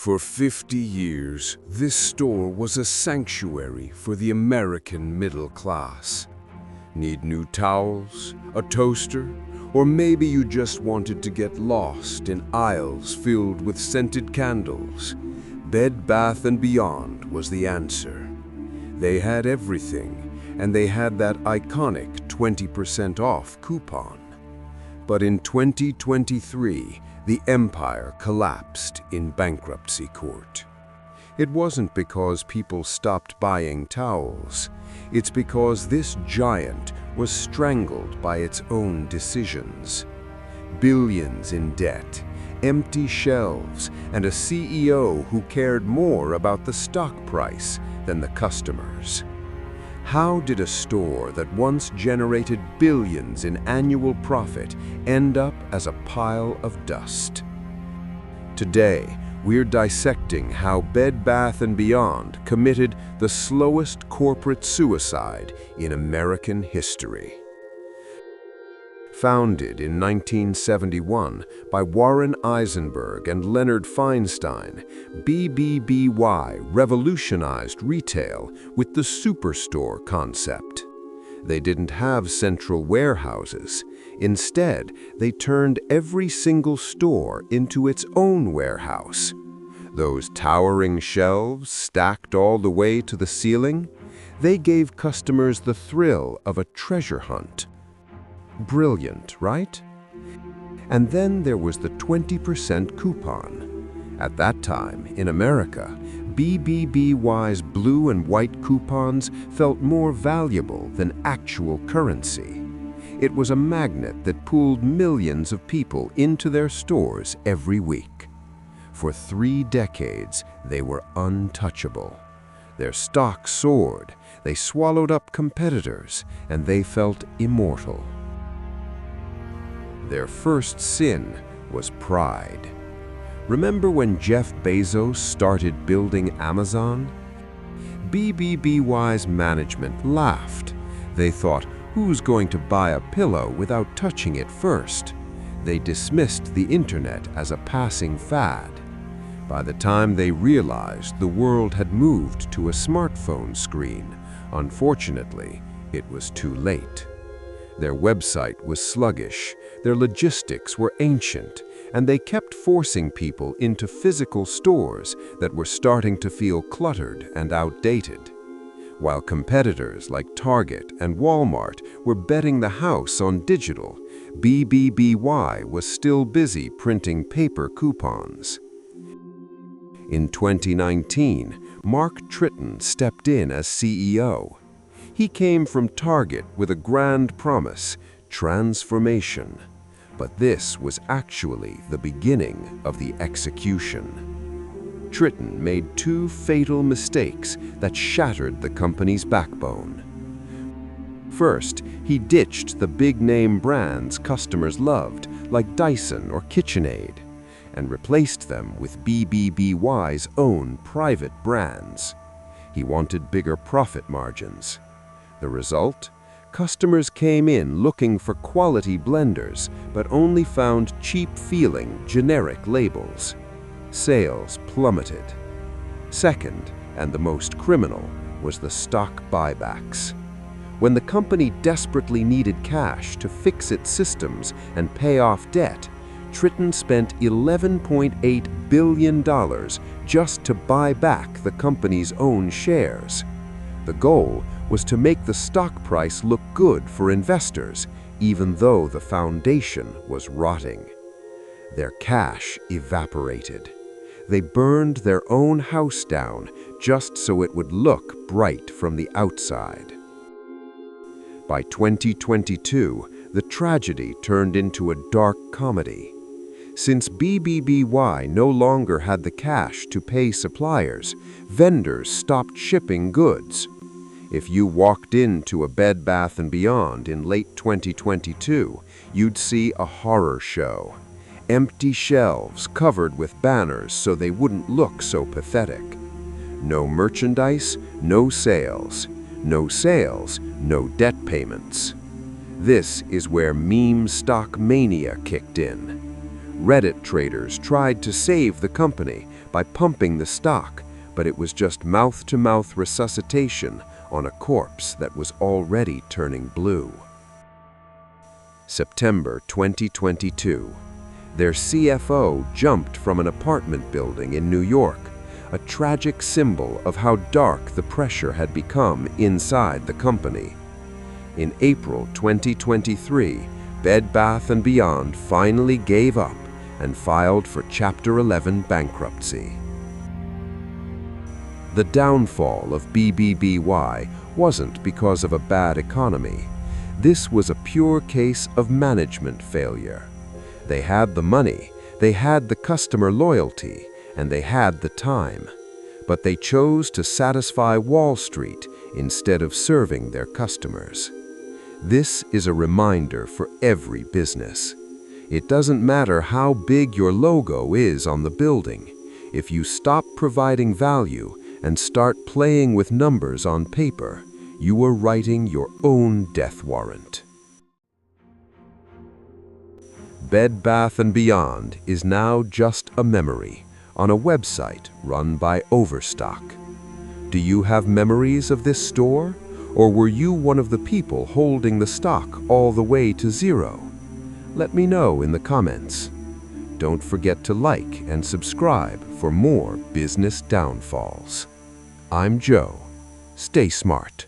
For 50 years, this store was a sanctuary for the American middle class. Need new towels, a toaster, or maybe you just wanted to get lost in aisles filled with scented candles? Bed Bath & Beyond was the answer. They had everything, and they had that iconic 20% off coupon. But in 2023, the empire collapsed in bankruptcy court. It wasn't because people stopped buying towels. It's because this giant was strangled by its own decisions. Billions in debt, empty shelves, and a CEO who cared more about the stock price than the customers. How did a store that once generated billions in annual profit end up as a pile of dust? Today, we're dissecting how Bed Bath & Beyond committed the slowest corporate suicide in American history. Founded in 1971 by Warren Eisenberg and Leonard Feinstein, BBBY revolutionized retail with the superstore concept. They didn't have central warehouses. Instead, they turned every single store into its own warehouse. Those towering shelves stacked all the way to the ceiling, they gave customers the thrill of a treasure hunt. Brilliant, right? And then there was the 20% coupon. At that time, in America, BBBY's blue and white coupons felt more valuable than actual currency. It was a magnet that pulled millions of people into their stores every week. For 3 decades, they were untouchable. Their stock soared, they swallowed up competitors, and they felt immortal. Their first sin was pride. Remember when Jeff Bezos started building Amazon? BBBY's management laughed. They thought, who's going to buy a pillow without touching it first? They dismissed the internet as a passing fad. By the time they realized the world had moved to a smartphone screen, unfortunately, it was too late. Their website was sluggish, their logistics were ancient, and they kept forcing people into physical stores that were starting to feel cluttered and outdated. While competitors like Target and Walmart were betting the house on digital, BBBY was still busy printing paper coupons. In 2019, Mark Tritton stepped in as CEO. He came from Target with a grand promise, transformation. But this was actually the beginning of the execution. Tritton made 2 fatal mistakes that shattered the company's backbone. First, he ditched the big-name brands customers loved, like Dyson or KitchenAid, and replaced them with BBBY's own private brands. He wanted bigger profit margins. The result? Customers came in looking for quality blenders, but only found cheap-feeling, generic labels. Sales plummeted. Second, and the most criminal, was the stock buybacks. When the company desperately needed cash to fix its systems and pay off debt, Tritton spent $11.8 billion just to buy back the company's own shares. The goal was to make the stock price look good for investors, even though the foundation was rotting. Their cash evaporated. They burned their own house down just so it would look bright from the outside. By 2022, the tragedy turned into a dark comedy. Since BBBY no longer had the cash to pay suppliers, vendors stopped shipping goods. If you walked into a Bed Bath & Beyond in late 2022, you'd see a horror show. Empty shelves covered with banners so they wouldn't look so pathetic. No merchandise, no sales. No sales, no debt payments. This is where meme stock mania kicked in. Reddit traders tried to save the company by pumping the stock, but it was just mouth-to-mouth resuscitation on a corpse that was already turning blue. September 2022. Their CFO jumped from an apartment building in New York, a tragic symbol of how dark the pressure had become inside the company. In April 2023, Bed Bath & Beyond finally gave up and filed for Chapter 11 bankruptcy. The downfall of BBBY wasn't because of a bad economy. This was a pure case of management failure. They had the money, they had the customer loyalty, and they had the time. But they chose to satisfy Wall Street instead of serving their customers. This is a reminder for every business. It doesn't matter how big your logo is on the building. If you stop providing value and start playing with numbers on paper, you are writing your own death warrant. Bed Bath & Beyond is now just a memory on a website run by Overstock. Do you have memories of this store? Or were you one of the people holding the stock all the way to zero? Let me know in the comments. Don't forget to like and subscribe for more business downfalls. I'm Joe. Stay smart.